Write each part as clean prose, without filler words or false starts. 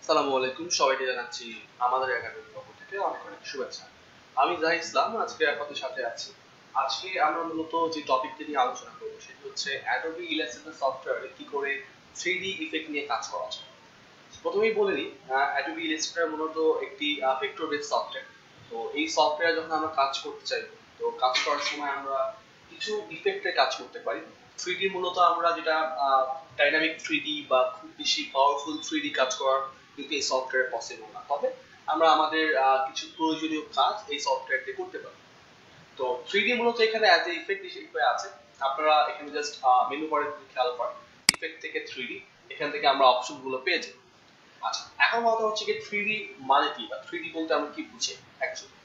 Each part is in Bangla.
আসসালামু আলাইকুম, সবাইকে জানাচ্ছি আমাদের একাডেমির পক্ষ থেকে অনেক অনেক শুভেচ্ছা। আমি জাহিদ ইসলাম আজকে আপনাদের সাথে আছি। আজকে আমরা মূলত যে টপিকটি নিয়ে আলোচনা করব সেটি হচ্ছে অ্যাডোবি ইলাস্ট্রেটর সফটওয়্যারে কি করে 3D ইফেক্ট নিয়ে কাজ করা যায়। প্রথমেই বলে নিই, অ্যাডোবি ইলাস্ট্রেটর মূলত একটি ভেক্টর বেস সফটওয়্যার। তো এই সফটওয়্যারে যখন আমরা কাজ করতে চাই, তো কাজ করার সময় আমরা কিছু ইফেক্টে কাজ করতে পারি। 3D মূলত আমরা যেটা ডাইনামিক 3D বা খুব বেশি পাওয়ারফুল 3D কাজ করার কিন্তু এই সফটওয়্যারে পসিবল না। তবে আমরা আমাদের কিছু প্রয়োজনীয় কাজ এই সফটওয়্যার দিয়ে করতে পারি। তো 3D মূলত এখানে অ্যাজ এ ইফেক্ট হিসেবে আছে। আপনারা এখানে জাস্ট মেনু বারে খেয়াল করেন, ইফেক্ট থেকে 3D, এখান থেকে আমরা অপশন গুলো পেয়ে যাই। আচ্ছা, এখন কথা হচ্ছে কি 3D মানে কি, বা 3D বলতে আমরা কি বুঝি অ্যাকচুয়ালি।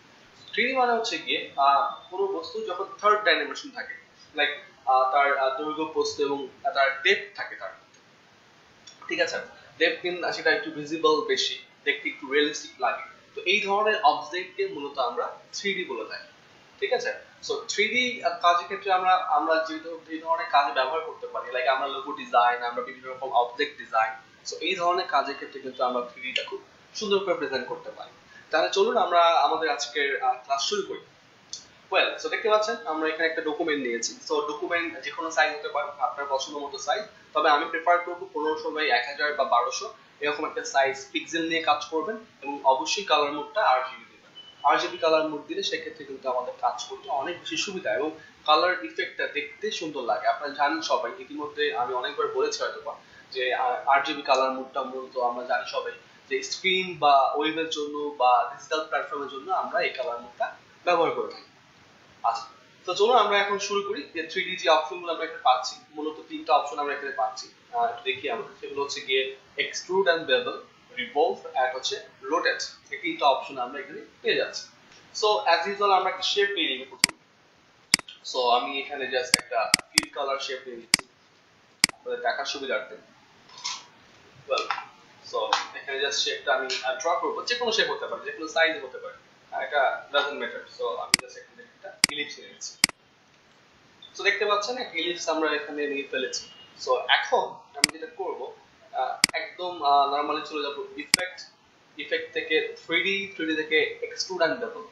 3D মানে হচ্ছে গিয়ে কোনো বস্তু যখন থার্ড ডাইমেনশন থাকে, লাইক তার দৈর্ঘ্য, প্রস্থ এবং তার ডেপথ থাকে তার মধ্যে, ঠিক আছে। ডেপথ কিন্তু সেটা একটু ভিজিবল বেশি, দেখতে একটু রিয়েলিস্টিক লাগে। তো এই ধরনের অবজেক্টকে মূলত আমরা 3D বলে থাকি, ঠিক আছে। সো 3D কাজের ক্ষেত্রে আমরা আমরা যেহেতু এই ধরনের কাজে ব্যবহার করতে পারি, লাইক আমরা লোগো ডিজাইন, আমরা বিভিন্ন রকম অবজেক্ট ডিজাইন, সো এই ধরনের কাজের ক্ষেত্রে কিন্তু আমরা 3D টা খুব সুন্দর করে প্রেজেন্ট করতে পারি। তাহলে চলুন আমরা আমাদের আজকের ক্লাস শুরু করি। ওয়েল, সো দেখতে পাচ্ছেন আমরা এখানে একটা ডকুমেন্ট নিয়েছি। সো ডকুমেন্ট যে কোনো সাইজ হতে পারে, আপনার পছন্দ মতো সাইজ। তবে আমি প্রেফার করব 1500 বাই 1000 বা 1200 এরকম একটা সাইজ পিক্সেল নিয়ে কাজ করবেন, এবং অবশ্যই কালার মোডটা আরজিবি দিবেন। আরজিবি কালার মোড দিলে সেক্ষেত্রে কিন্তু আমাদের কাজ করতে অনেক বেশি সুবিধা, এবং কালার ইফেক্টটা দেখতে সুন্দর লাগে। আপনারা জানেন সবাই, ইতিমধ্যে আমি অনেকবার বলেছি হয়তো, যে আরজিবি কালার মোডটা মূলত আমরা জানি সবাই যে স্ক্রিন বা ওয়েবের জন্য বা ডিজিটাল প্ল্যাটফর্মের জন্য আমরা এই কালার মোডটা ব্যবহার করে থাকি। আচ্ছা, তো চলুন আমরা এখন শুরু করি। যে 3D যে অপশনগুলো আমরা এখানে পাচ্ছি, মূলত তিনটা অপশন আমরা এখানে পাচ্ছি। দেখি আমরা, সেগুলো হচ্ছে গিয়ে এক্সট্রুড এন্ড বেভেল, রিভলভ আর হচ্ছে রোটেট। এই তিনটা অপশন আমরা এখানে পেয়ে যাচ্ছি। সো অ্যাজ ইউজুয়াল আমরা একটা শেপ নিয়ে নিব প্রথমে। সো আমি এখানে জাস্ট একটা ফিল কালার শেপ নিয়ে নিচ্ছি আপনাদের দেখার সুবিধার্থে। ওয়েল, সো এখানে জাস্ট শেপটা আমি ড্র করব। যে কোনো শেপ হতে পারে, যে কোনো সাইজ হতে পারে, এটা ডাজন্ট ম্যাটার। সো আমি জাস্ট এখানে একটা ইলিপস নিয়ে নিচ্ছি। সো দেখতে পাচ্ছেন একটা ইলিপস আমরা এখানে নিয়ে ফেলেছি। সো এখন আমি যেটা করব, একদম নরমালি চলে যাব ইফেক্ট, ইফেক্ট থেকে 3D থেকে extrude and bevel.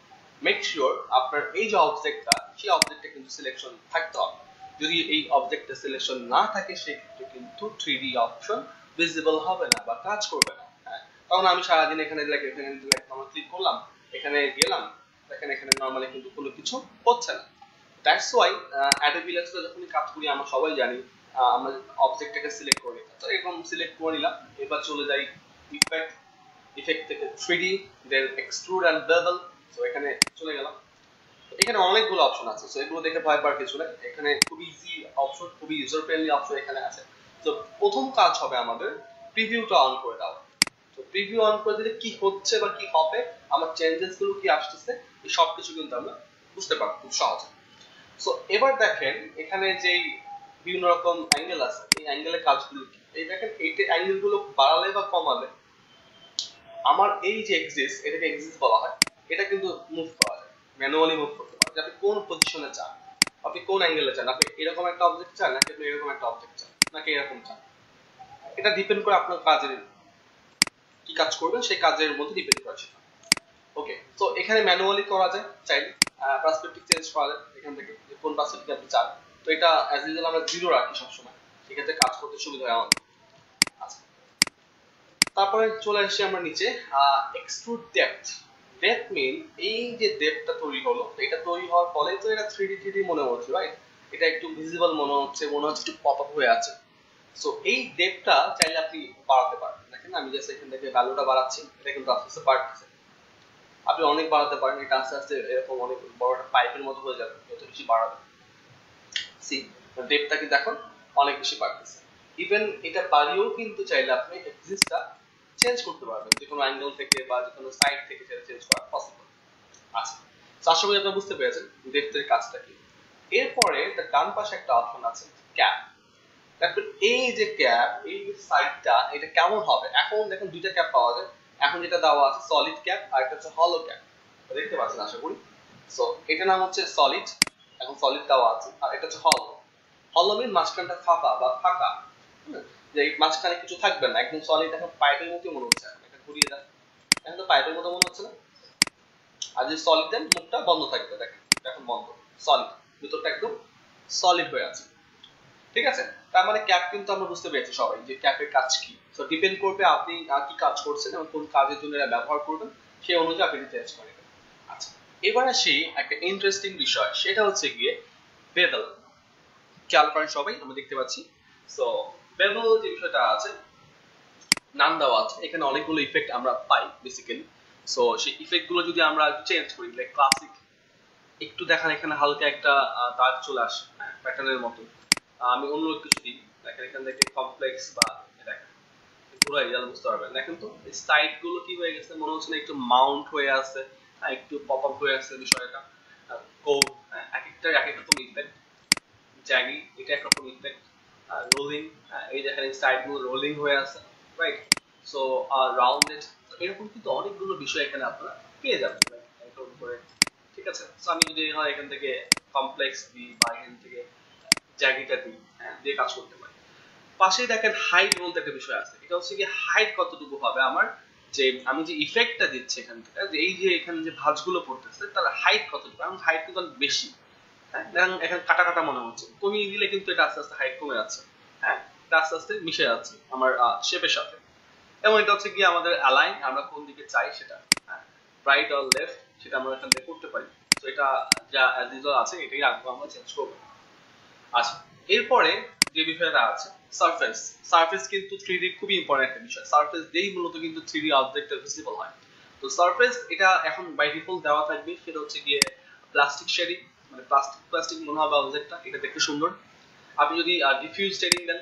Make sure আপনার এই যে অবজেক্টটা, সেই অবজেক্টটা কিন্তু সিলেকশন থাকতে হবে। যদি এই অবজেক্টটা সিলেকশন না থাকে, সেক্ষেত্রে কিন্তু 3D অপশন ভিজিবল হবে না বা কাজ করবে না। কারণ আমি সারাদিন এখানে ক্লিক করলাম, এখানে গেলাম, দেখেন এখানে নরমালি কিন্তু কোনো কিছু হচ্ছে না। দ্যাটস ওয়াই অ্যাডোবি ইলাস্ট্রেটর যখন কাজ করি আমরা সবাই জানি, আমরা অবজেক্টটাকে সিলেক্ট করে নিই। তো এরকম সিলেক্ট করে নিলাম, এবার চলে যাই ইফেক্ট, ইফেক্ট থেকে 3D, then extrude and bevel. So এখানে চলে গেলাম। এখানে অনেকগুলো অপশন আছে, সো এগুলো দেখে ভয় পাওয়ার কিছু নেই। এখানে খুব ইজি অপশন, খুবই ইউজার ফ্রেন্ডলি অপশন এখানে আছে। তো প্রথম কাজ হবে আমাদের প্রিভিউটা অন করে দেওয়া। তো প্রিভিউ অন করে দিলে কি হচ্ছে বা কি হবে, আমার চেঞ্জেস গুলো কি আসতেছে, এই সবকিছু কিন্তু আমরা বুঝতে পারবো খুব সহজে। সো এবার দেখেন এখানে যে বিভিন্ন রকম অ্যাঙ্গেল আছে, এই অ্যাঙ্গেলের কাজগুলো কি। এই দেখেন এই অ্যাঙ্গেল গুলো বাড়ালে বা কমালে আমার এই যে এক্সিস, এটাকে এক্সিস বলা হয়, এটা কিন্তু মুভ করা যায়, ম্যানুয়ালি মুভ করতে পারে। আপনি কোন পজিশনে চান, আপনি কোন অ্যাঙ্গেলে চান, আপনি এরকম একটা অবজেক্ট চান নাকি আপনি এরকম একটা অবজেক্ট চান নাকি এরকম চান, এটা ডিপেন্ড করে আপনার কাজের কি কাজ করবেন, সেই কাজের মধ্যে ডিপেন্ড করে সেটা। ওকে, তো এখানে ম্যানুয়ালি করা যায়, চাইলে পার্সপেক্টিভ চেঞ্জ করা যায় এখান থেকে, যে কোন পার্সপেক্টিভ আপনি চান। তো এটা অ্যাজ ইউজুয়াল আমরা জিরো রাখি সবসময়, সেক্ষেত্রে কাজ করতে সুবিধা হয় আমাদের। আচ্ছা, তারপরে চলে আসি আমরা নিচে, এক্সট্রুড ডেপথ। ডেপথ মিন এই যে ডেপথটা তৈরি হলো, এটা তৈরি হওয়ার ফলে তো এটা 3D মনে হচ্ছে, রাইট? এটা একটু ভিজিবল মনে হচ্ছে, একটু পপ আপ হয়ে আছে। সো এই ডেপথটা চাইলে আপনি বাড়াতে পারেন। দেখেন আমি জাস্ট এখান থেকে ভ্যালুটা বাড়াচ্ছি, এটা কিন্তু আস্তে আস্তে বাড়তেছে। আপনি অনেক বাড়াতে পারেন, এটা আস্তে আস্তে এরকম অনেক বড় একটা পাইপের মতো হয়ে যাবে যত বেশি বাড়াবে। সি, ডেপথটা কিন্তু এখন অনেক বেশি বাড়তেছে। ইভেন এটা বাড়িয়েও কিন্তু চাইলে আপনি এক্সিসটা চেঞ্জ করতে পারবেন, যে কোনো অ্যাঙ্গেল থেকে বা যে কোনো সাইড থেকে সেটা চেঞ্জ করা পসিবল। আচ্ছা, আশা করি আপনারা বুঝতে পেরেছেন ডেপথের কাজটা কি। এরপরে ডান পাশে একটা অপশন আছে ক্যাপ। তারপর এই যে ক্যাপ, এই সাইডটা এটা কেমন হবে, এখন দেখেন দুইটা ক্যাপ পাওয়া যায়। এখন যেটা দেওয়া আছে সলিড ক্যাপ, আর একটা হচ্ছে হলো ক্যাপ, দেখতে পাচ্ছেন আশা করি। সো এটা নাম হচ্ছে সলিড, এখন সলিড দেওয়া আছে, আর এটা হচ্ছে হলো। হলো মিন মাঝখানটা ফাঁকা বা ফাঁকা, যে মাঝখানে কিছু থাকবে না, একদম সলিড, এখন পাইপের মতো মনে হচ্ছে, ঘুরিয়ে দেন, এখন তো পাইপের মতো মনে হচ্ছে না? আর যদি সলিড দেন মুখটা বন্ধ থাকবে, দেখেন এখন বন্ধ, সলিড, ভিতরটা একদম সলিড হয়ে আছে। ঠিক আছে, তার মানে ক্যাপ কিন্তু আমরা বুঝতে পেরেছি সবাই যে ক্যাপের কাজ কি। সো ডিপেন্ড করবে আপনি কি কাজ করছেন এবং কোন কাজের জন্য এটা ব্যবহার করবেন, সেই অনুযায়ী আপনি চেঞ্জ করে নেবেন। আচ্ছা, এবার আসি একটা ইন্টারেস্টিং বিষয়, সেটা হচ্ছে গিয়ে বেভেল। খেয়াল করেন সবাই, আমরা দেখতে পাচ্ছি। সো বেভেল যে বিষয়টা আছে, নাম দেওয়া আছে, এখানে অনেকগুলো ইফেক্ট আমরা পাই বেসিক্যালি। সো সেই ইফেক্ট গুলো যদি আমরা চেঞ্জ করি, লাইক ক্লাসিক, একটু দেখেন এখানে হালকা একটা দাগ চলে আসে প্যাটার্নের মতো। আমি অন্য কিছু দিই, দেখেন এখান থেকে কমপ্লেক্স বা দেখেন ঘুরাই গেলে বুঝতে পারবেন। দেখেন তো সাইড গুলো কি হয়ে গেছে, মনে হচ্ছে না একটু মাউন্ট হয়ে আছে, একটু পপ আপ হয়ে আছে বিষয়টা। কোভ, এক একটা এক এক রকম ইফেক্ট। জ্যাগি, এটা একরকম ইফেক্ট। রোলিং, এই দেখেন সাইড গুলো রোলিং হয়ে আছে, রাইট? সো রাউন্ডেড, এরকম কিন্তু অনেকগুলো বিষয় এখানে আপনারা পেয়ে যাবেন এরকম করে। ঠিক আছে, সো আমি যদি হয় এখান থেকে কমপ্লেক্স দিই বা এখান থেকে জ্যাগিটা দিই, দিয়ে কাজ করতে পারি। পাশে দেখেন হাইট বলতে একটা বিষয় আছে, এটা হচ্ছে কি হাইট কতটুকু হবে আমার, যে আমি যে ইফেক্টটা দিচ্ছি এখান থেকে, যে এই যে এখানে যে ভাঁজগুলো পড়তেছে তার হাইট কতটুকু, এবং হাইট কিন্তু অনেক বেশি। দেখেন এখানে কাটা কাটা মনে হচ্ছে, কমিয়ে দিলে কিন্তু এটা আস্তে আস্তে হাইট কমে যাচ্ছে, হ্যাঁ, এটা আস্তে আস্তে মিশে যাচ্ছে আমার শেপের সাথে। এবং এটা হচ্ছে কি আমাদের অ্যালাইন, আমরা কোন দিকে চাই সেটা, রাইট অর লেফট, সেটা আমরা এখান থেকে করতে পারি। তো এটা যা অ্যাজ ইউজুয়াল আছে এটাই রাখবো, আমরা চেঞ্জ করবো। আচ্ছা, এরপরে যে বিষয়টা আছে সারফেস। সারফেস কিন্তু 3D খুবই ইম্পর্টেন্ট একটা বিষয়। সারফেস দিয়েই মূলত কিন্তু 3D অবজেক্ট ভিজিবল হয়। তো সারফেস এটা এখন বাই ডিফল্ট দেওয়া থাকবে, সেটা হচ্ছে গিয়ে প্লাস্টিক শেডিং, মানে প্লাস্টিক মনে হবে অবজেক্টটা, এটা দেখতে সুন্দর। আপনি যদি ডিফিউজ শেডিং দেন,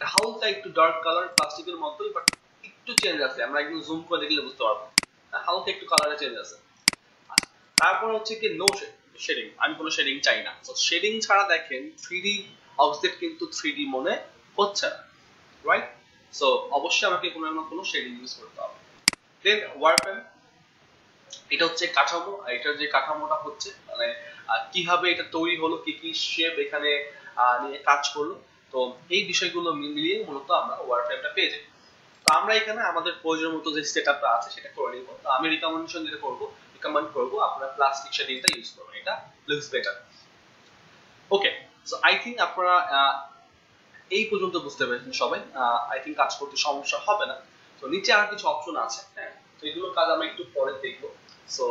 হালকা একটু ডার্ক কালার প্লাস্টিকের মতোই, বাট একটু চেঞ্জ আছে, আমরা একদম জুম করে দেখলে বুঝতে পারবো, হালকা একটু কালারে চেঞ্জ আছে। তারপর হচ্ছে কি নো শেডিং, আমি কোনো শেডিং চাই না। তো শেডিং ছাড়া দেখেন 3D অবজেক্ট কিন্তু 3D মনে হচ্ছে না, রাইট? সো অবশ্যই আমাকে কোনো না কোনো শেডিং ইউজ করতে হবে। দেন ওয়ারফ্রেম, এটা হচ্ছে কাঠামো, এটার যে কাঠামোটা হচ্ছে মানে কিভাবে এটা তৈরি হলো, কি কি শেপ এখানে নিয়ে কাজ করলো, তো এই বিষয়গুলো মিলিয়ে মূলত আমরা ওয়ারফ্রেমটা পেয়ে যাই। তো আমরা এখানে আমাদের প্রয়োজন মতো যে সেটআপটা আছে সেটা করে নিব। তো আমি রিকমেন্ডেশন যেটা রিকমেন্ড করব আপনারা প্লাস্টিক শেডিংটা ইউজ করবেন, এটা looks better. Okay, so I think আপনারা এই পর্যন্ত বুঝতে পেরেছেন সবাই। আই থিংক কাজ করতে সমস্যা হবে না। তো নিচে আর কিছু অপশন আছে, হ্যাঁ, তো এগুলো কাজ আমরা একটু পরে দেখবো। সো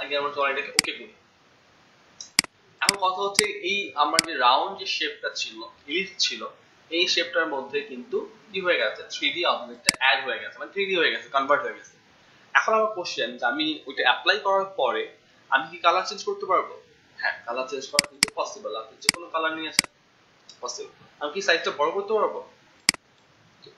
আগে আমরা চল এটাকে ওকে করি। এখন কথা হচ্ছে এই আমার যে রাউন্ড যে শেপটা ছিল, ইলিপস ছিল, এই শেপটার মধ্যে কিন্তু কি হয়ে গেছে, 3D অবজেক্টটা অ্যাড হয়ে গেছে, মানে 3D হয়ে গেছে, কনভার্ট হয়ে গেছে। এখন আমার কোশ্চেন যে আমি ওইটা অ্যাপ্লাই করার পরে আমি কি কালার চেঞ্জ করতে পারবো? হ্যাঁ, কালার চেঞ্জ করা কিন্তু পসিবল, আপনি যে কোনো কালার নিয়ে আসেন পসিবল। আমি কি সাইজটা বড় করতে পারবো?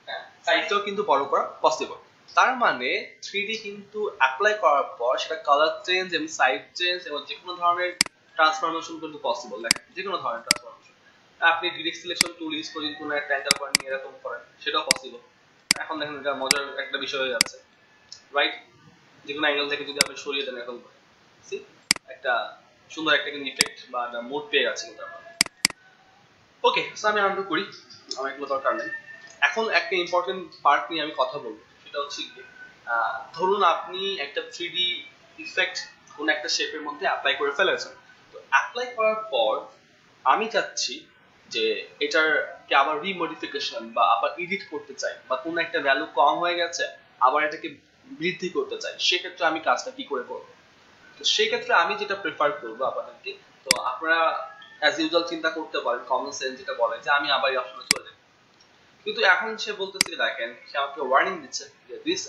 হ্যাঁ, সাইজটাও কিন্তু বড় করা পসিবল। তার মানে 3D কিন্তু অ্যাপ্লাই করার পর সেটা কালার চেঞ্জ এবং সাইজ চেঞ্জ এবং যে কোনো ধরনের ট্রান্সফরমেশন কিন্তু পসিবল। দেখেন যে কোনো ধরনের ট্রান্সফরমেশন, আপনি ডিরেক্ট সিলেকশন টুল ইউজ করে কোনো একটা অ্যাঙ্গেল পয়েন্ট নিয়ে এরকম করেন, সেটাও পসিবল। এখন দেখেন এটা মজার একটা বিষয় হয়ে যাচ্ছে, রাইট? যে কোনো অ্যাঙ্গেল থেকে যদি আপনি সরিয়ে দেন এরকম করে, সি একটা সুন্দর একটা কিন্তু ইফেক্ট বা মোড পেয়ে যাচ্ছে কিন্তু আমরা। ওকে, সো আমি আরম্ভ করি, আমার এগুলো দরকার নেই। এখন একটা ইম্পর্টেন্ট পার্ট নিয়ে আমি কথা বলবো, সেটা হচ্ছে কি ধরুন আপনি একটা 3D ইফেক্ট কোন একটা শেপের মধ্যে অ্যাপ্লাই করে ফেলেছেন। তো অ্যাপ্লাই করার পর আমি চাচ্ছি যে এটার কে আবার রিমডিফিকেশন বা আবার এডিট করতে চাই, বা কোনো একটা ভ্যালু কম হয়ে গেছে আবার এটাকে বৃদ্ধি করতে চাই, সেক্ষেত্রে আমি কাজটা কি করে করবো? তো সেই ক্ষেত্রে আমি যেটা প্রেফার করবো আপনাদেরকে, তো আপনারা অ্যাজ ইউজুয়াল চিন্তা করতে পারেন, কমন সেন্স যেটা বলে যে আমি আবার এই অপশনে চলে যাই। কিন্তু এখন সে বলতেছে, দেখেন সে আমাকে ওয়ার্নিং দিচ্ছে যে this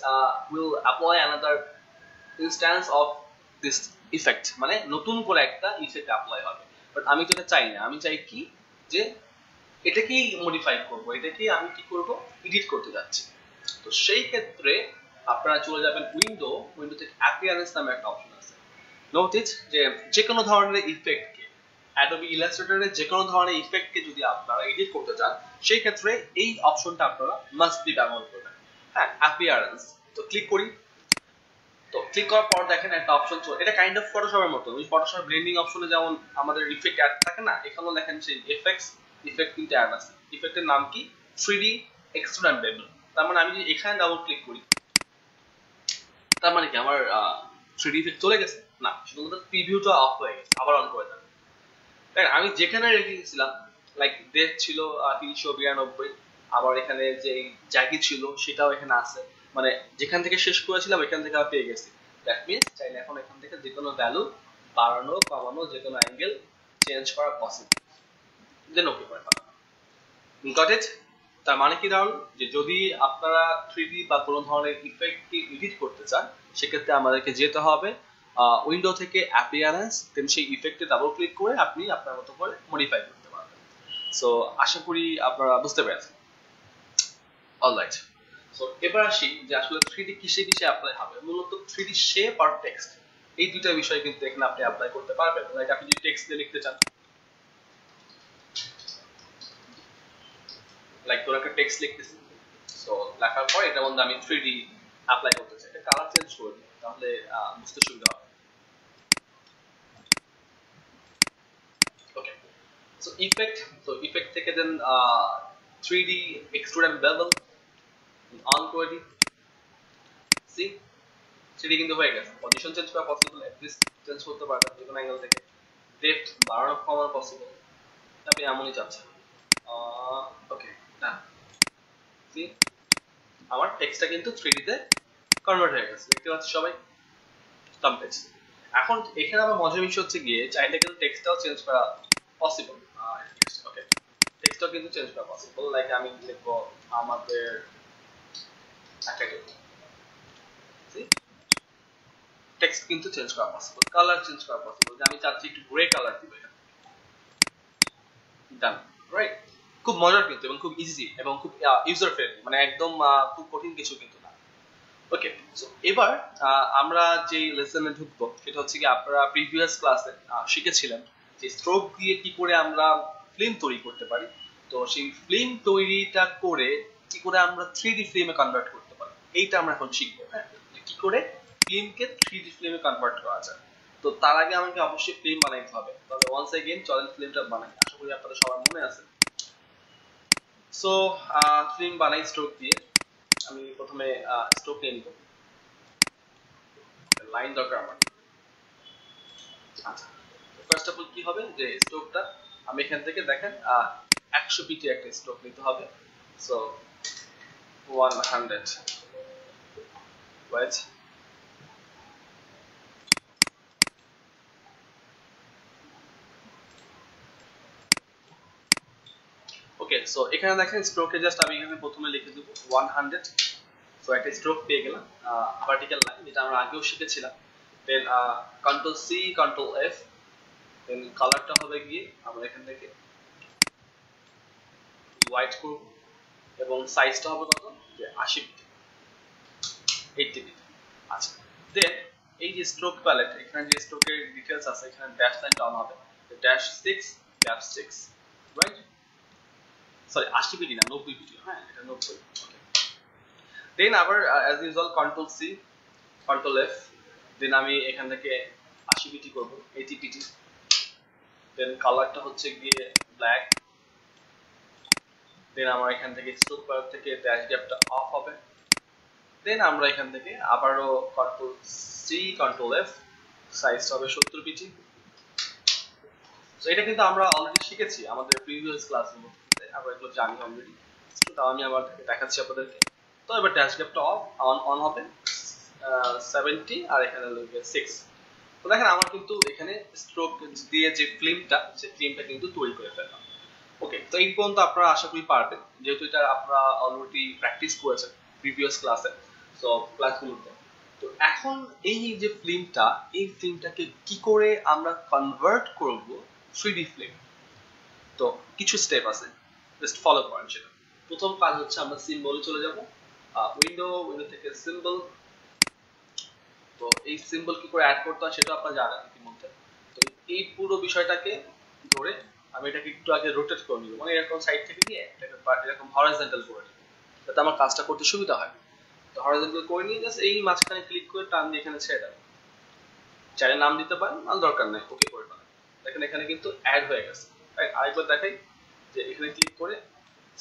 will apply another instance of this effect, মানে নতুন করে একটা ইফেক্ট অ্যাপ্লাই হবে। বাট আমি তো এটা চাই না, আমি চাই কি যে এটাকেই মডিফাই করবো, এটাকেই আমি কি করব, এডিট করতে যাচ্ছি। তো সেই ক্ষেত্রে আপনারা চলে যাবেন উইন্ডো থেকে অ্যাপিয়ারেন্স নামে একটা অপশন আছে। নোটিস যে যে কোনো ধরনের ইফেক্টকে, অ্যাডোবি ইলাস্ট্রেটরে যে কোনো ধরনের ইফেক্টকে যদি আপনারা এডিট করতে চান, সেই ক্ষেত্রে এই অপশনটা আপনারা মাস্ট বি ব্যবহার করবেন। হ্যাঁ, অ্যাপিয়ারেন্স, তো ক্লিক করি। তো ক্লিক করার পর দেখেন একটা অপশন চলে, এটা কাইন্ড অফ ফটোশপের মতো। ওই ফটোশপ ব্লেন্ডিং অপশনে যেমন আমাদের ইফেক্ট অ্যাড থাকে না, এখানেও দেখেন সেই ইফেক্ট কিন্তু অ্যাড আছে। ইফেক্টের নাম কি? 3D এক্সট্রুডেবল। তার মানে আমি যদি এখানে ডাবল ক্লিক করি, তার মানে কি আমার 3D ইফেক্ট চলে গেছে? না, শুধুমাত্র প্রিভিউটা অফ হয়ে গেছে, আবার অন করে দেন। আমি যেখানে রেখে গেছিলাম লাইক ডেট ছিল 392, আবার এখানে যে জ্যাকি ছিল সেটাও এখানে আছে, মানে যেখান থেকে শেষ করেছিলাম ওইখান থেকে আমি পেয়ে গেছি। দ্যাট মিনস চাইলে এখন এখান থেকে যে কোনো ভ্যালু বাড়ানো কমানো যে কোনো অ্যাঙ্গেল চেঞ্জ করা পসিবল, দেন ওকে করে ফেলা। Got it? তার মানে কি দাঁড়ালো যে যদি আপনারা 3D বা কোনো ধরনের ইফেক্টকে এডিট করতে চান সেক্ষেত্রে আমাদেরকে যেতে হবে উইন্ডো থেকে অ্যাপিয়ারেন্স, দেন সেই ইফেক্টে ডাবল ক্লিক করে আপনি আপনার মতো করে মডিফাই করতে পারবেন। সো আশা করি আপনারা বুঝতে পেরেছেন। অলরাইট, সো এবার আসি যে আসলে 3D কিসে কিসে অ্যাপ্লাই হবে। মূলত 3D শেপ আর টেক্সট এই দুইটা বিষয় কিন্তু এখানে আপনি অ্যাপ্লাই করতে পারবেন। লাইক আপনি যদি টেক্সট দিয়ে লিখতে চান, লাইক কোনো একটা টেক্সট লিখতেছি, সো লেখার পর এটার মধ্যে আমি 3D অ্যাপ্লাই করতে চাই, এটা কালার চেঞ্জ করে দিই তাহলে বুঝতে সুবিধা হবে। ওকে, সো ইফেক্ট থেকে then 3D extrude and bevel on করে দিই। সি 3D কিন্তু হয়ে গেছে। পজিশন চেঞ্জ করা পসিবল, অ্যাডজাস্ট চেঞ্জ করতে পারবেন যে কোনো অ্যাঙ্গেল থেকে, ডেপথ বাড়ানো কমানো পসিবল, আপনি এমনই চাচ্ছেন। ওকে, ডান। সি আমার টেক্সটটা কিন্তু 3D তে কনভার্ট হয়ে গেছে, দেখতে পাচ্ছি সবাই। কমপ্লিট। এখন এখানে আমার মজার বিষয় হচ্ছে গিয়ে চাইলে কিন্তু টেক্সটটাও চেঞ্জ করা পসিবল। ওকে, টেক্সটটাও কিন্তু চেঞ্জ করা পসিবল। লাইক আমি লিখবো আমাদের একাডেমি, টেক্সট কিন্তু চেঞ্জ করা পসিবল, কালার চেঞ্জ করা পসিবল, যে আমি চাচ্ছি একটু গ্রে কালার দিব এখানে। ডান, রাইট। খুব মজার কিন্তু এবং খুব ইজি এবং খুব ইউজার ফ্রেন্ডলি, মানে একদম খুব কঠিন কিছু কিন্তু না। ওকে, সো এবার আমরা যে লেসনে ঢুকবো সেটা হচ্ছে কি আপনারা প্রিভিয়াস ক্লাসে শিখেছিলেন যে স্ট্রোক দিয়ে কি করে আমরা ফিল্ম তৈরি করতে পারি। তো সেই ফিল্ম তৈরিটা করে কি করে আমরা 3D ফিল্মে কনভার্ট করতে পারি এইটা আমরা এখন শিখবো। হ্যাঁ, কি করে ফিল্মকে 3D ফিল্মে কনভার্ট করা যায়। তো তার আগে আমাকে অবশ্যই ফিল্ম বানাইতে হবে, তাহলে ওয়ান্স এগেইন চলেন ফিল্মটা বানাই। আশা করি আপনাদের সবার মনে আছে। সো ফিল্ম বানাই স্ট্রোক দিয়ে। আমি প্রথমে স্ট্রোক নিয়ে নিব, লাইন দরকার আমার। আচ্ছা, ফার্স্ট অফ অল কি হবে যে স্ট্রোকটা আমি এখান থেকে দেখেন 100 পিটি একটা স্ট্রোক নিতে হবে। So 100 wait. ওকে, সো এখানে দেখেন স্ট্রোকে জাস্ট আমি এখানে প্রথমে লিখে দেব 100। সো একটা স্ট্রোক পেয়ে গেলাম, ভার্টিক্যাল লাইন, যেটা আমরা আগেও শিখেছিলাম। দেন কন্ট্রোল সি কন্ট্রোল এফ, দেন কালারটা হবে গিয়ে আমরা এখান থেকে হোয়াইট করব এবং সাইজটা হবে কত যে 80 পিট 80 পিট। আচ্ছা, দেন এই যে স্ট্রোক প্যালেট, এখানে যে স্ট্রোকের ডিটেইলস আছে এখানে ড্যাশ লাইন টার্ন হবে dash 6 gap 6, right? Sorry 80 PT না 90 পিটি, হ্যাঁ এটা 90। ওকে, দেন আবার as usual control C control F, then আমি এখান থেকে 80 পিটি করব 80 পিটি। দেন কালারটা হচ্ছে গিয়ে ব্ল্যাক। দেন আমার এখান থেকে স্ট্রোক প্যালেট থেকে ড্যাশ গ্যাপটা অফ হবে। দেন আমরা এখান থেকে আবারও কন্ট্রোল সি কন্ট্রোল এফ, সাইজটা হবে 70 পিটি। তো এটা কিন্তু আমরা অলরেডি শিখেছি আমাদের প্রিভিয়াস ক্লাসের মধ্যে, আমরা এগুলো জানি অলরেডি। তো তাও আমি আবার দেখাচ্ছি আপনাদেরকে। তো এবার ড্যাশ গ্যাপটা অফ অন হবে 70 আর এখানে লাগবে 6। তো দেখেন আমার কিন্তু এখানে স্ট্রোক দিয়ে যে ফিল্মটা সেই ফিল্মটা কিন্তু তৈরি করে ফেললাম। ওকে, তো এই পর্যন্ত আপনারা আশা করি পারবেন, যেহেতু এটা আপনারা অলরেডি প্র্যাকটিস করেছেন প্রিভিয়াস ক্লাসে, সো ক্লাসগুলোতে। তো এখন এই যে ফিল্মটা, এই ফিল্মটাকে কি করে আমরা কনভার্ট করব 3D ফিল্ম। তো কিছু স্টেপ আছে, জাস্ট ফলো করেন সেটা। প্রথম কাজ হচ্ছে আমরা সিম্বলে চলে যাব, উইন্ডো থেকে সিম্বল। তো এই সিম্বল কি করে অ্যাড করতে হয় সেটা আপনারা জানেন ইতিমধ্যে। তো এই পুরো বিষয়টাকে ধরে আমি এটাকে একটু আগে রোটেট করে নিব, মানে এরকম সাইড থেকে নিয়ে এটাকে এরকম হরাইজন্টাল করে নিব যাতে আমার কাজটা করতে সুবিধা হয়। তো হরাইজন্টাল করে নিয়ে জাস্ট এই মাঝখানে ক্লিক করে টান দিয়ে এখানে ছেড়ে দেবেন। চাইলে নাম দিতে পারেন, আর দরকার নেই, ওকে করে দেবেন। দেখেন এখানে কিন্তু অ্যাড হয়ে গেছে। আরেকবার দেখাই যে এখানে ক্লিক করে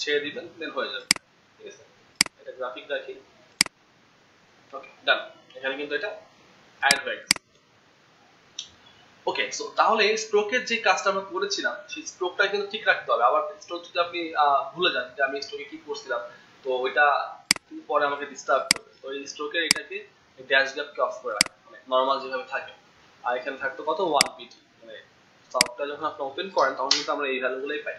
ছেড়ে দিবেন, দেন হয়ে যাবে। ঠিক আছে, এটা গ্রাফিক রাখি। ওকে, ডান। এখানে কিন্তু এটা অ্যাড হয়ে গেছে। ওকে, সো তাহলে স্ট্রোকের যে কাজটা আমরা করেছিলাম সেই স্ট্রোকটা কিন্তু ঠিক রাখতে হবে। আবার স্ট্রোক যদি আপনি ভুলে যান যে আমি স্ট্রোকে কি করছিলাম, তো ওইটা পরে আমাকে ডিস্টার্ব করবে। তো এই স্ট্রোকের এটাকে ড্যাশ গ্যাপকে অফ করে রাখা, মানে নর্মাল যেভাবে থাকে। আর এখানে থাকতো কত 1 পিটি, মানে সফটওয়্যার যখন আপনি ওপেন করেন তখন কিন্তু আমরা এই ভ্যালুগুলোই পাই।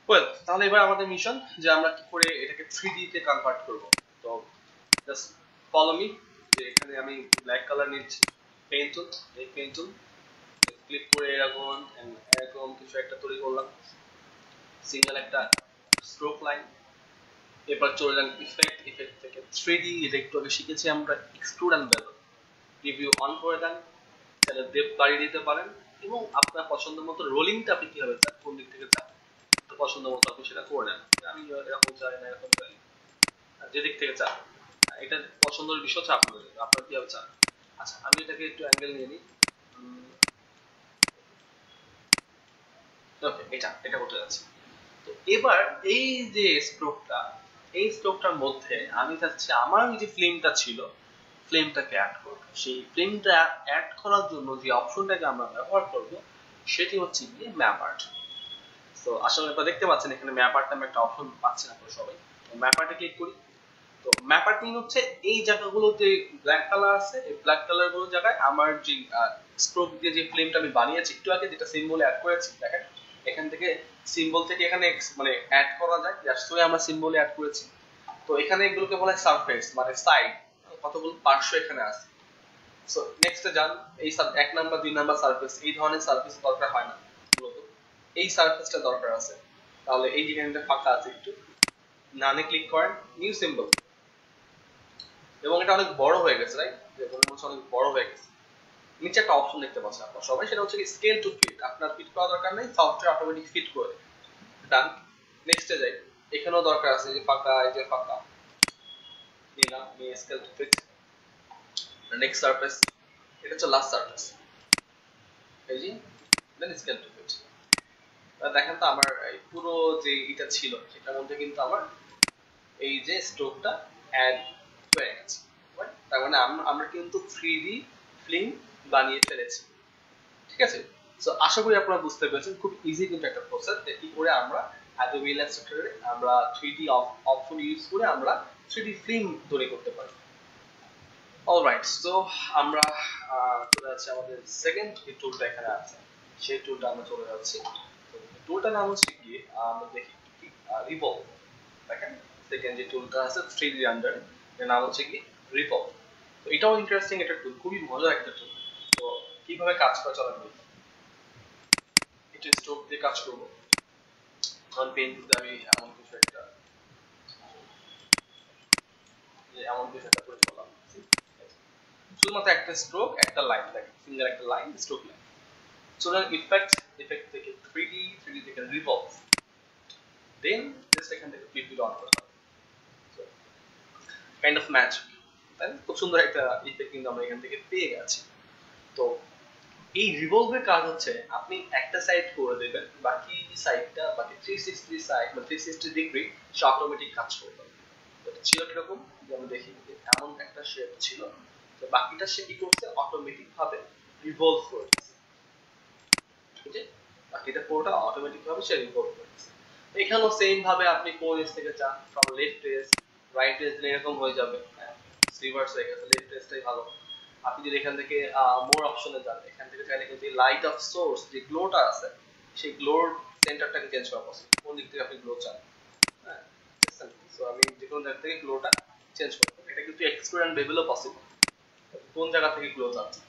ওয়েল, তাহলে এবার আমাদের মিশন যে আমরা কি করে এটাকে 3D তে কনভার্ট করব। তো জাস্ট ফলো মি, যে এখানে আমি ব্ল্যাক কালার নিচ্ছি, পেন টুল, এই পেন টুল ক্লিক করে এরকম কিছু একটা তৈরি করলাম, সিঙ্গেল একটা স্ট্রোক লাইন। এবার চলে যান ইফেক্ট, ইফেক্ট থেকে 3D, এটা একটু আগে শিখেছি আমরা, extrude and bevel. Preview on করে দেন, তাহলে ডেপথ বাড়িয়ে দিতে পারেন, এবং আপনার পছন্দ মতো রোলিংটা আপনি কিভাবে চান, কোন দিক থেকে চান, তো পছন্দ মতো আপনি সেটা করে নেন। আমি এরকম চাই না এরকম চাই, যে দিক থেকে চান এটা পছন্দের বিষয় হচ্ছে আপনাদের, আপনারা কিভাবে চান। আচ্ছা, আমি এটাকে একটু অ্যাঙ্গেল নিয়ে নিই। ওকে, এটা এটা করতে যাচ্ছি। তো এবার এই যে স্ট্রোকটা, এই স্ট্রোকটার মধ্যে আমি চাচ্ছি আমার যে ফিল্মটা ছিল, ফিল্মটাকে অ্যাড করব। সেই ফিল্মটা অ্যাড করার জন্য যে অপশনটাকে আমরা ব্যবহার করব সেটি হচ্ছে গিয়ে ম্যাপ আর্ট। তো আসলে আপনারা দেখতে পাচ্ছেন এখানে ম্যাপ আর্ট নামে একটা অপশন পাচ্ছেন আপনারা সবাই। তো ম্যাপ আর্টে ক্লিক করি। তো ম্যাপ আর্ট মিন হচ্ছে এই জায়গাগুলোতে ব্ল্যাক কালার আছে, এই ব্ল্যাক কালার গুলো জায়গায় আমার যে স্ট্রোক দিয়ে যে ফিল্মটা আমি বানিয়েছি একটু আগে, যেটা সিম্বল অ্যাড করেছি, দেখেন এখান থেকে সিম্বল থেকে এখানে মানে অ্যাড করা যায়, জাস্ট আমরা সিম্বল অ্যাড করেছি। তো এখানে এগুলোকে বলা হয় সারফেস, মানে সাইড, কতগুলো পার্শ্ব এখানে আছে। সো নেক্সটে যান, এই 1 নাম্বার 2 নাম্বার সারফেস, এই ধরনের সারফেস দরকার হয় না মূলত, এই সারফেসটা দরকার আছে। তাহলে এই যেখানটা ফাঁকা আছে একটু নানে ক্লিক করেন, নিউ সিম্বল, এবং এটা অনেক বড় হয়ে গেছে, রাইট? মনে হচ্ছে অনেক বড় হয়ে গেছে। নিচে একটা অপশন দেখতে পাচ্ছেন আপনারা সবাই, সেটা হচ্ছে স্কেল টু ফিট। আপনার ফিট করা দরকার নেই, সফটওয়্যার অটোমেটিক ফিট করে। ডান, নেক্সটে যাই। এখানেও দরকার আছে, যে ফাঁকা, এই যে ফাঁকা নিলাম, নিয়ে scale to fit. Next surface, এটা হচ্ছে লাস্ট সারফেস, এই যে দেন স্কেল টু ফিট। দেখেন তো আমার এই পুরো যে এটা ছিল সেটার মধ্যে কিন্তু আমার এই যে স্ট্রোকটা অ্যাড হয়ে গেছে। তার মানে আমরা কিন্তু 3D ফিল্ম বানিয়ে ফেলেছি, ঠিক আছে? সো আশা করি আপনারা বুঝতে পেরেছেন, খুব ইজি কিন্তু একটা প্রসেস, যে কি করে আমরা Adobe Illustrator এ আমরা 3D অপশন ইউজ করে আমরা 3D ফিল্ম তৈরি করতে পারি। অলরাইট, সো আমরা চলে যাচ্ছি আমাদের সেকেন্ড যে টুলটা এখানে আছে, সেই টুলটা আমরা চলে যাচ্ছি। টুলটার নাম হচ্ছে কি, আমরা দেখি কি, রিভলভ। দেখেন সেকেন্ড যে টুলটা আছে 3D আন্ডার, এর নাম হচ্ছে কি রিভলভ। তো এটাও ইন্টারেস্টিং একটা টুল, খুবই মজার একটা টুল। তো কিভাবে কাজ করে চলেন দেখি। এটা স্ট্রোক দিয়ে কাজ করব। অন পেন টুলতে আমি এমন কিছু একটা করে ফেললাম, শুধুমাত্র একটা স্ট্রোক, একটা লাইন, দেখেন সিঙ্গেল একটা লাইন, স্ট্রোক লাইন। চলেন ইফেক্ট, ইফেক্ট থেকে 3D, 3D থেকে রিভলভ, দেন জাস্ট এখান থেকে প্রিভিউ অন করে দাও। কাইন্ড অফ ম্যাচ, তাই খুব সুন্দর একটা ইফেক্ট কিন্তু আমরা এখান থেকে পেয়ে গেছি। তো এই রিভলভের কাজ হচ্ছে আপনি একটা সাইড করে দেবেন, বাকি সাইডটা, বাকি 360 সাইড বা 360 ডিগ্রি সে অটোমেটিক কাজ করবে। এটা ছিল কিরকম, যে আমি দেখি এমন একটা শেপ ছিল, তো বাকিটা সে কি করছে, অটোমেটিক ভাবে রিভলভ করছে, ঠিক আছে? বাকিটা পুরোটা অটোমেটিক ভাবে সে রিভলভ করছে। এখানেও সেম ভাবে আপনি কোন এজ থেকে চান, from left edge, right edge, এরকম হয়ে যাবে, রিভার্স হয়ে গেছে, লেফট এজটাই ভালো। আপনি যদি এখান থেকে মোর অপশনে যান, এখান থেকে চাইলে কিন্তু লাইট অফ সোর্স যে গ্লোটা আছে, সেই গ্লোর সেন্টারটাকে চেঞ্জ করা পসিবল, কোন দিক থেকে আপনি গ্লো চান। হ্যাঁ, সো আমি যে কোনো জায়গা থেকে গ্লোটা চেঞ্জ করব। এটা কিন্তু এক্সট্রুড এন্ড বেভেলও পসিবল, কোন জায়গা থেকে গ্লো চাচ্ছেন,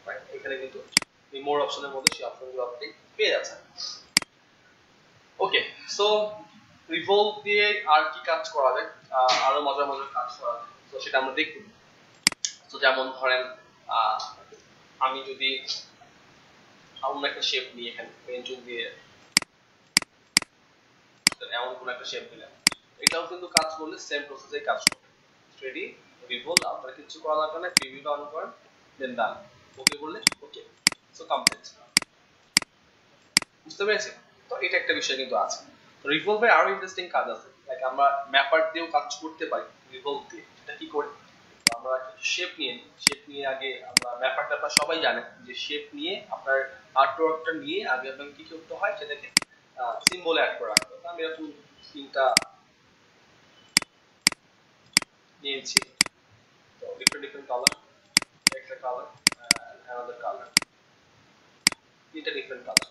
রাইট? এখানে কিন্তু এই মোর অপশনের মধ্যে সেই অপশনগুলো আপনি পেয়ে যাচ্ছেন। ওকে, সো রিভলভ দিয়ে আর কি কাজ করা যায়, আরো মজার মজার কাজ করা যায়, তো সেটা আমরা দেখব। তো যেমন ধরেন আমি যদি অন্য একটা শেপ নিয়ে এখানে পেন্সিল দিয়ে এমন কোন একটা শেপ দিলাম, এটাও কিন্তু কাজ করলে সেম প্রসেসে কাজ করবে। রেডি, রিভলভ, আপনার কিছু করা দরকার নাই, প্রিভিউ অন করেন, দেন ডান, ওকে করলে ওকে, সো কমপ্লিট। বুঝতে পেরেছেন? তো এটা একটা বিষয় কিন্তু আছে। রিভলভের আরো ইন্টারেস্টিং কাজ আছে, লাইক আমরা ম্যাপ আর্ট দিয়েও কাজ করতে পারি রিভলভ দিয়ে। সেটা কি করে, আমরা শেপ নিয়ে আগে আমরা ব্যাপারটা আপনারা সবাই জানেন যে শেপ নিয়ে আপনার আর্টওয়ার্কটা নিয়ে আগে আপনাকে কি করতে হয় সেটাকে সিম্বল অ্যাড করা হবে। আমি এরকম তিনটা নিয়েছি, তো ডিফারেন্ট কালার, একটা কালার, অ্যানাদার কালার, তিনটা ডিফারেন্ট কালার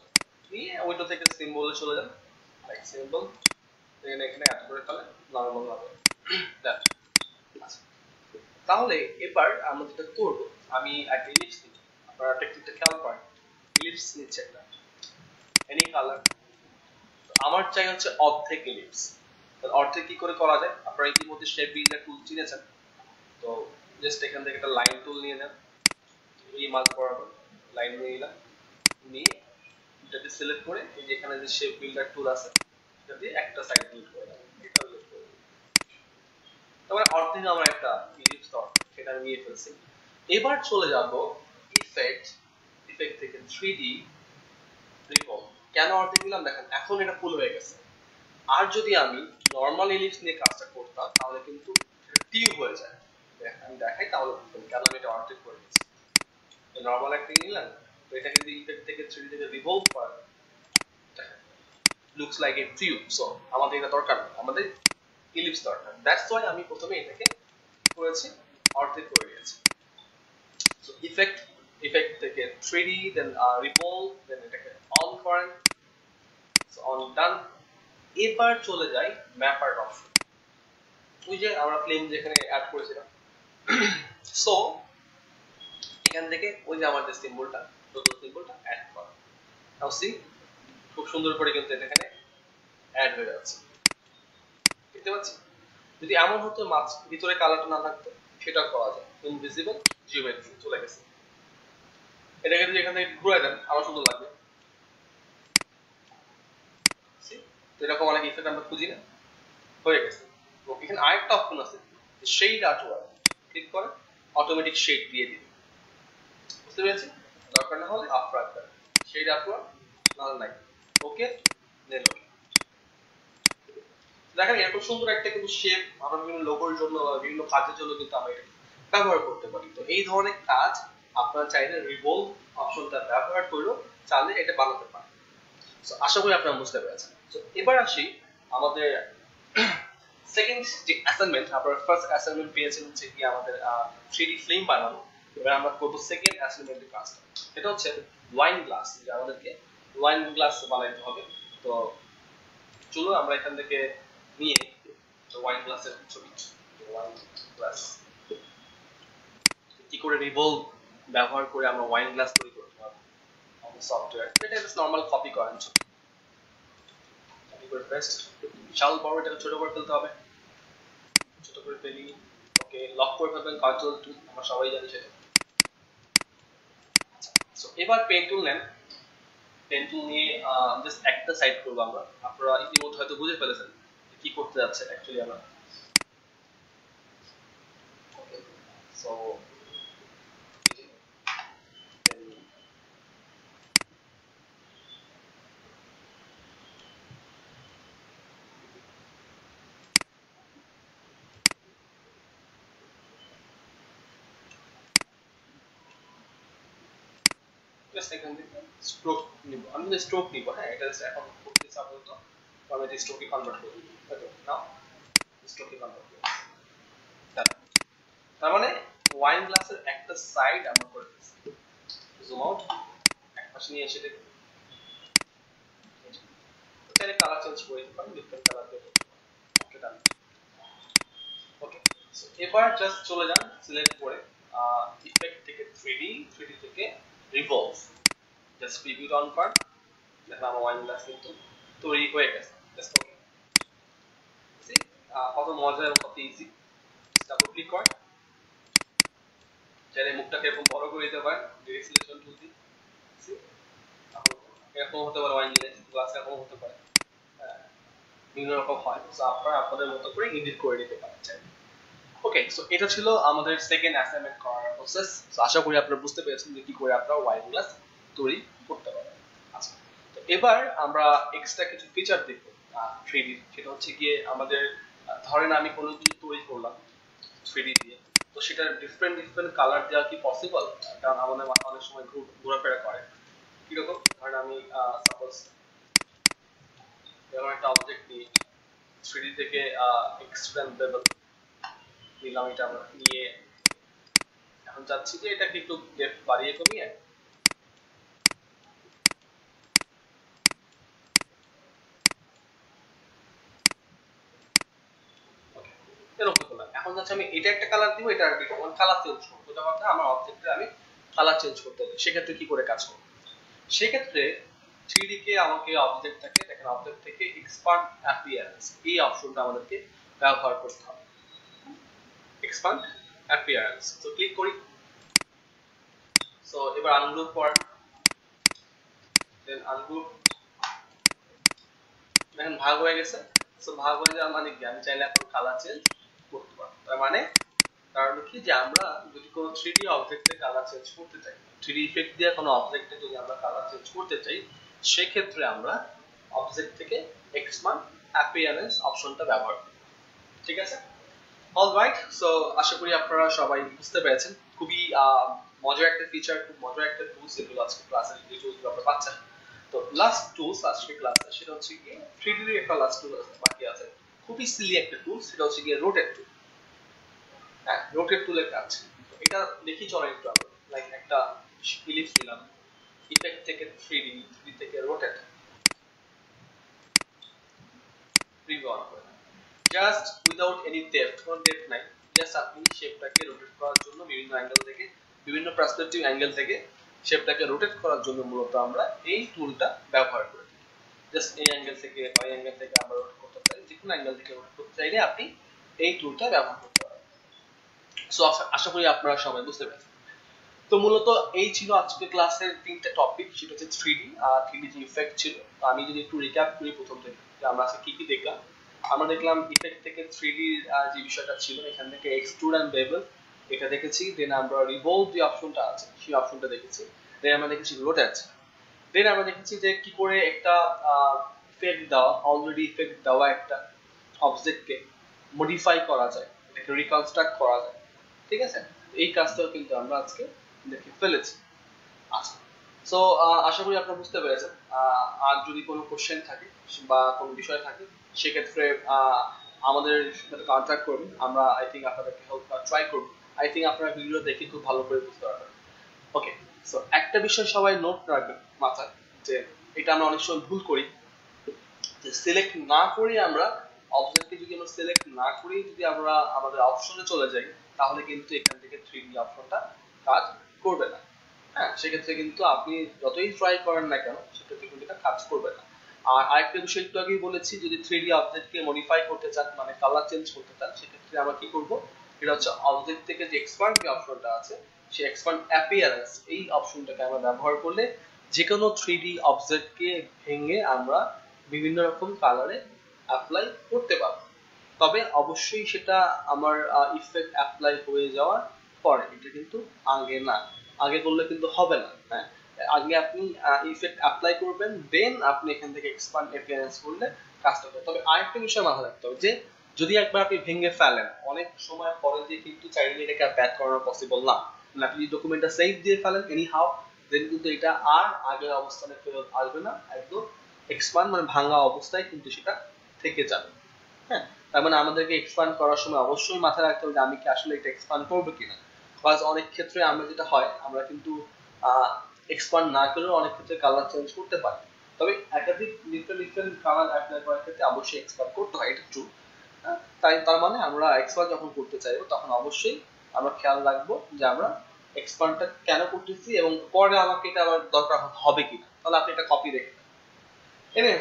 নিয়ে উইন্ডো থেকে সিম্বলে চলে যান, লাইক সিম্বল, এখানে অ্যাড করে ফেলেন নরমাল ভাবে। তাহলে এবার আমরা যেটা করব, আমি একটা ইলিপস নিব, আপনারা টেকনিকটা খেয়াল করেন, ইলিপস নিচ্ছে একটা এনি কালার, আমার চাই হচ্ছে অর্ধেক ইলিপস। তাহলে অর্ধেক কি করে করা যায়, আপনারা ইতিমধ্যে শেপ বিল্ডার টুল চিনেছেন, তো জাস্ট এখান থেকে একটা লাইন টুল নিয়ে নেন, এই মাঝ বরাবর লাইন নিয়ে নিলাম, নিয়ে এটাকে সিলেক্ট করে এই যে এখানে যে শেপ বিল্ডার টুল আছে এটা দিয়ে একটা সাইড ক্লিক করে দেব, এটা ক্লিক করে দেব, তারপরে অর্ধেক আমরা একটা ইলিপস সেটা নিয়ে ফেলছি। এবার চলে যাব ইফেক্ট থেকে 3D রিভলভ। কেন অর্ধেক নিলাম দেখেন, এখন এটা ফুল হয়ে গেছে। আর যদি আমি নরমাল ইলিপস নিয়ে কাজটা করতাম তাহলে কিন্তু টিউব হয়ে যায়। আমি দেখাই তাহলে বুঝবেন কেন আমি এটা অর্ধেক করে দিচ্ছি। নরমাল একটা নিলাম, তো এটা কিন্তু ইফেক্ট থেকে 3D থেকে রিভলভ করা looks like a tube, so আমাদের এটা দরকার নেই, আমাদের ইলিপস দরকার। দ্যাটস ওয়াই আমি প্রথমে এটাকে করেছি অর্ধেক করে দিয়েছি। সো ইফেক্ট থেকে 3D দেন রিভলভ, দেন এটাকে অন করেন, সো অন ডান। এবার চলে যাই ম্যাপার অপশন, ওই যে আমরা প্লেন যেখানে অ্যাড করেছিলাম। সো এখান থেকে ওই যে আমাদের সিম্বলটা, নতুন সিম্বলটা অ্যাড করা, নাও সি খুব সুন্দর করে কিন্তু এখানে অ্যাড হয়ে যাচ্ছে, দেখতে পাচ্ছি। যদি এমন হতো ভিতরে কালারটা না থাকতো সেটা করা যায়, ইনভিজিবল জিওমেট্রি চলে গেছে। এটাকে যদি এখান থেকে ঘুরে দেন আরো সুন্দর লাগবে। তো এরকম অনেক ইফেক্ট আমরা খুঁজি না, হয়ে গেছে। তো এখানে আরেকটা অপশন আছে শেড আর্টওয়ার্ক, ক্লিক করে অটোমেটিক শেড দিয়ে দিবে, বুঝতে পেরেছি? দরকার না হলে আপ রাখবেন, শেড আর্টওয়ার্ক না নাই, ওকে দেন ওকে। দেখেন এরকম সুন্দর একটা কিন্তু শেপ আমরা বিভিন্ন লোগোর জন্য বিভিন্ন কাজের জন্য কিন্তু আমরা এটা ব্যবহার করতে পারি। তো এই ধরনের কাজ আপনারা চাইলে রিভলভ অপশনটা ব্যবহার করেও চাইলে এটা বানাতে পারেন। সো আশা করি আপনারা বুঝতে পেরেছেন। সো এবার আসি আমাদের সেকেন্ড যে অ্যাসাইনমেন্ট, আপনারা ফার্স্ট অ্যাসাইনমেন্ট পেয়েছেন হচ্ছে কি আমাদের 3D ফিল্ম বানানো। এবার আমরা করব সেকেন্ড অ্যাসাইনমেন্টের কাজটা, এটা হচ্ছে ওয়াইন গ্লাস, যে আমাদেরকে ওয়াইন গ্লাস বানাইতে হবে। তো চলুন আমরা এখান থেকে নিয়ে ওয়াইন গ্লাসের ছবি, ওয়াইন গ্লাস কি করে রিভলভ ব্যবহার করে আমরা ওয়াইন গ্লাস তৈরি করতে পারবো আমাদের সফটওয়্যার। এটা জাস্ট নরমাল কপি করেন, কপি করে পেস্ট, বিশাল বড় এটাকে ছোট করে ফেলতে হবে, ছোট করে ফেলি, ওকে লক করে ফেলবেন কন্ট্রোল টু, আমরা সবাই জানি সেটা। সো এবার পেন টুল নেন, পেন টুল নিয়ে জাস্ট একটা সাইড করব আমরা, আপনারা ইতিমধ্যে হয়তো বুঝে ফেলেছেন কি করতে যাচ্ছে অ্যাকচুয়ালি আমরা। ওকে সো জাস্ট এখান থেকে স্ট্রোক নিব, আমি স্ট্রোক নিব, হ্যাঁ এটা জাস্ট এখন করতেছি আপাতত, আমি এটা স্ট্রোকে কনভার্ট করব, ওকে নাও স্ট্রোকে কনভার্ট করব। তার মানে ওয়াইন গ্লাসের একটা সাইড আমরা করে দিচ্ছি, জুম আউট এক পাশে নিয়ে এসে দেখুন, চাইলে কালার চেঞ্জ করে দিতে পারেন, ডিফারেন্ট কালার দিয়ে করতে পারেন। ওকে ডান, ওকে সো এবার জাস্ট চলে যান সিলেক্ট করে ইফেক্ট থেকে 3D থেকে রিভলভ, জাস্ট প্রিভিউ অন করেন, দেখেন আমার ওয়াইন গ্লাস কিন্তু তৈরি হয়ে গেছে। জাস্ট ওকে, সি কত মজা এবং কত ইজি। ডাবল ক্লিক করেন, চাইলে মুখটাকে এরকম বড় করে দিতে পারেন ডিরেক্ট সিলেকশন টুল দিয়ে, সি এরকম হতে পারে, ওয়াইন গ্লাস এরকম হতে পারে, বিভিন্ন রকম হয়। সো আপনারা আপনাদের মতো করে এডিট করে নিতে পারেন চাইলে। ওকে সো এটা ছিল আমাদের সেকেন্ড অ্যাসাইনমেন্ট করার প্রসেস। সো আশা করি আপনারা বুঝতে পেরেছেন যে কি করে আপনারা ওয়াইন গ্লাস তৈরি করতে পারেন। আচ্ছা, তো এবার আমরা এক্সট্রা কিছু ফিচার দেখব 3D, সেটা হচ্ছে গিয়ে আমাদের ধরেন আমি কোনো কিছু তৈরি করলাম 3D দিয়ে, তো সেটার ডিফারেন্ট ডিফারেন্ট কালার দেওয়া কি পসিবল? কারণ আমাদের মাথা অনেক সময় ঘোরাফেরা করে। কিরকম? ধরেন আমি সাপোজ এরকম একটা অবজেক্ট নিই, 3D থেকে এক্সপেন্ডেবল নিলাম, এটা আমরা নিয়ে এখন চাচ্ছি যে এটাকে একটু ডেপথ বাড়িয়ে কমিয়ে এরকম করলাম। এখন যাচ্ছে আমি এটা একটা কালার দিব, এটা একটা কালার চেঞ্জ করবো, প্রথম কথা আমার অবজেক্টে আমি কালার চেঞ্জ করতে হবে। সেক্ষেত্রে কি করে কাজ করব? সেক্ষেত্রে 3D কে আমাকে অবজেক্টটাকে দেখেন, অবজেক্ট থেকে এক্সপান্ড অ্যাপিয়ারেন্স এই অপশনটা আমাদেরকে ব্যবহার করতে হবে। এক্সপান্ড অ্যাপিয়ারেন্স, তো ক্লিক করি। সো এবার আনগ্রুপ করেন, দেন আনগ্রুপ, দেখেন ভাগ হয়ে গেছে। সো ভাগ হয়ে যাওয়া মানে কি, আমি চাইলে এখন কালার চেঞ্জ করতে পারবো। তার মানে কারণ কি, যে আমরা যদি কোনো 3D অবজেক্টে কালার চেঞ্জ করতে চাই, 3D ইফেক্ট দিয়ে কোনো অবজেক্টে যদি আমরা কালার চেঞ্জ করতে চাই, সেক্ষেত্রে আমরা অবজেক্ট থেকে এক্সপান্ড অ্যাপিয়ারেন্স অপশনটা ব্যবহার করি। ঠিক আছে? অলরাইট, সো আশা করি আপনারা সবাই বুঝতে পেরেছেন। খুবই মজার একটা ফিচার, খুব মজার একটা টুলস এগুলো আজকে ক্লাসে যে টুলসগুলো আপনারা পাচ্ছেন। তো লাস্ট টুলস আজকে ক্লাসে, সেটা হচ্ছে কি 3D এর একটা লাস্ট টুল বাকি আছে, খুবই সিলি একটা টুল, সেটা হচ্ছে গিয়ে রোটেট টুল। হ্যাঁ, রোটেট টুলের কাজ। এটা দেখি চলো একটু আমরা, লাইক একটা ইলিপস নিলাম, ইফেক্ট থেকে 3D, 3D থেকে রোটেট, প্রিভিউ অন করে জাস্ট উইদাউট এনি ডেপথ, কোনো ডেপথ নাই, জাস্ট আপনি শেপটাকে রোটেট করার জন্য বিভিন্ন অ্যাঙ্গেল থেকে, বিভিন্ন পার্সপেক্টিভ অ্যাঙ্গেল থেকে শেপটাকে রোটেট করার জন্য মূলত আমরা এই টুলটা ব্যবহার করি। জাস্ট এই অ্যাঙ্গেল থেকে বা এই অ্যাঙ্গেল থেকে আমরা রোটেট করতে চাই, যে কোনো অ্যাঙ্গেল থেকে রোটেট করতে চাইলে আপনি এই টুলটা ব্যবহার করতে পারেন। সো আশা করি আপনারা সবাই বুঝতে পেরেছেন। তো মূলত এই ছিল আজকে ক্লাসের তিনটা টপিক, সেটা হচ্ছে 3D আর 3D যে ইফেক্ট ছিল। তো আমি যদি একটু রিক্যাপ করি প্রথম থেকে, আমরা আজকে কি কি দেখলাম। আমরা দেখলাম ইফেক্ট থেকে 3D যে বিষয়টা ছিল, এখান থেকে এক্সট্রুড এন্ড বেভেল এটা দেখেছি, দেন আমরা রিভলভ যে অপশনটা আছে সেই অপশনটা দেখেছি, দেন আমরা দেখেছি রোটেট, দেন আমরা দেখেছি যে কি করে একটা ইফেক্ট দেওয়া, অলরেডি ইফেক্ট দেওয়া একটা অবজেক্টকে মডিফাই করা যায়, এটাকে রিকনস্ট্রাক্ট করা যায়। ঠিক আছে? এই কাজটাও কিন্তু আমরা আজকে দেখে ফেলেছি। আচ্ছা, সো আশা করি আপনারা বুঝতে পেরেছেন। আর যদি কোনো কোশ্চেন থাকে বা কোনো বিষয় থাকে, সেক্ষেত্রে আমাদের সাথে কন্ট্যাক্ট করবেন, আমরা আই থিঙ্ক আপনাদেরকে হেল্প করার ট্রাই করব। আই থিঙ্ক আপনারা ভিডিও দেখে খুব ভালো করে বুঝতে পারবেন। ওকে, সো একটা বিষয় সবাই নোট রাখবেন মাথায়, যে এটা আমরা অনেক সময় ভুল করি, যে সিলেক্ট না করে আমরা অবজেক্টকে যদি আমরা সিলেক্ট না করি যদি আমরা আমাদের অপশনে চলে যাই, তাহলে কিন্তু এখান থেকে 3D অপশনটা কাজ করবে না। হ্যাঁ, সেক্ষেত্রে কিন্তু আপনি যতই ট্রাই করেন না কেন, সেক্ষেত্রে কিন্তু এটা কাজ করবে না। আর আরেকটা বিষয় একটু আগেই বলেছি, যদি 3D অবজেক্টকে মডিফাই করতে চান, মানে কালার চেঞ্জ করতে চান, সেক্ষেত্রে আমরা কি করব, এটা হচ্ছে অবজেক্ট থেকে যে এক্সপান্ড যে অপশনটা আছে, সেই এক্সপান্ড অ্যাপিয়ারেন্স এই অপশনটাকে আমরা ব্যবহার করলে যে কোনো 3D অবজেক্টকে ভেঙে আমরা বিভিন্ন রকম কালারে অ্যাপ্লাই করতে পারবো। তবে অবশ্যই সেটা আমার ইফেক্ট অ্যাপ্লাই হয়ে যাওয়ার পরে, এটা কিন্তু আগে না, আগে করলে কিন্তু হবে না। হ্যাঁ, আগে আপনি ইফেক্ট অ্যাপ্লাই করবেন, দেন আপনি এখান থেকে এক্সপান্ড অ্যাপিয়ারেন্স করলে কাজটা হবে। তবে আরেকটা বিষয় মাথায় রাখতে হবে, যে যদি একবার আপনি ভেঙে ফেলেন, অনেক সময় পরে যে কিন্তু চাইলে এটাকে ব্যাক করানো পসিবল না। মানে আপনি ডকুমেন্টটা সেভ দিয়ে ফেলেন এনি হাউ, দেন কিন্তু এটা আর আগের অবস্থানে ফেরত আসবে না, একদম এক্সপান্ড মানে ভাঙা অবস্থায় কিন্তু সেটা থেকে যাবে। হ্যাঁ, তার মানে আমাদেরকে এক্সপান্ড করার সময় অবশ্যই মাথায় রাখতে হবে যে আমি কি আসলে এটা এক্সপান্ড করবো কিনা। প্লাস অনেক ক্ষেত্রে আমরা যেটা হয়, আমরা কিন্তু এক্সপান্ড না করেও অনেক ক্ষেত্রে কালার চেঞ্জ করতে পারি। তবে একাধিক ডিফারেন্ট কালার অ্যাপ্লাই করার ক্ষেত্রে অবশ্যই এক্সপান্ড করতে হয়, এটা ট্রু। তাই তার মানে আমরা এক্সপান্ড যখন করতে চাইবো, তখন অবশ্যই আমরা খেয়াল রাখবো যে আমরা এক্সপান্ডটা কেন করতেছি এবং পরে আমাকে এটা আবার দরকার হবে কিনা। তাহলে আপনি এটা কপি রেখে,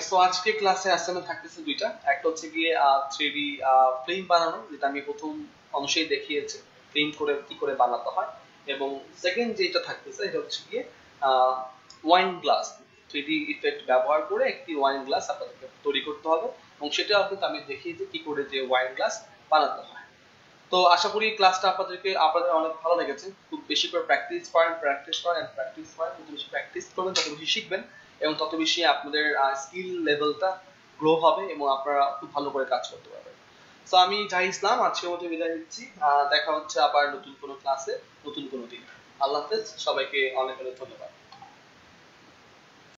সো আজকে ক্লাসে অ্যাসাইনমেন্ট থাকতেছে দুইটা। একটা হচ্ছে গিয়ে 3D ফিল্ম বানানো, যেটা আমি প্রথম অংশেই দেখিয়েছি ফিল্ম করে কি করে বানাতে হয়, এবং সেকেন্ড যেটা থাকতেছে এটা হচ্ছে গিয়ে ওয়াইন গ্লাস, 3D ইফেক্ট ব্যবহার করে একটি ওয়াইন গ্লাস আপনাদেরকে তৈরি করতে হবে, এবং সেটাও কিন্তু আমি দেখিয়েছি কি করে যে ওয়াইন গ্লাস বানাতে হয়। তো আশা করি ক্লাসটা আপনাদের অনেক ভালো লেগেছে। খুব বেশি করে প্র্যাকটিস করেন, যত বেশি প্র্যাকটিস করবেন তত বেশি শিখবেন, এবং তত বেশি আপনাদের স্কিল লেভেলটা গ্রো হবে, এবং আপনারা খুব ভালো করে কাজ করতে পারবেন। তো আমি জাহি ইসলাম আজকের মতো বিদায় নিচ্ছি। দেখা হচ্ছে আবার নতুন কোনো ক্লাসে, নতুন কোনো দিন। আল্লাহ হাফেজ, সবাইকে অনেক অনেক ধন্যবাদ।